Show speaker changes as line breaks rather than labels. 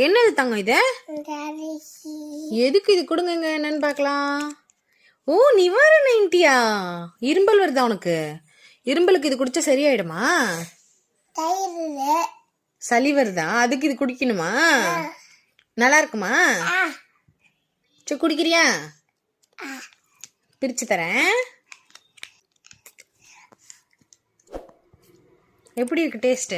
என்னது தங்கம் இது? எதுக்கு இது கொடுங்க என்னன்னு பார்க்கலாம். ஓ நிவாரண இன்ட்டியா? இரும்பல் வருதா உனக்கு? இரும்பலுக்கு இது குடிச்சா சரியாயிடுமா? சளி வருதா? அதுக்கு இது குடிக்கணுமா? நல்லா இருக்குமா? சரி குடிக்கிறியா? பிரிச்சு தரேன். எப்படி இருக்கு டேஸ்ட்?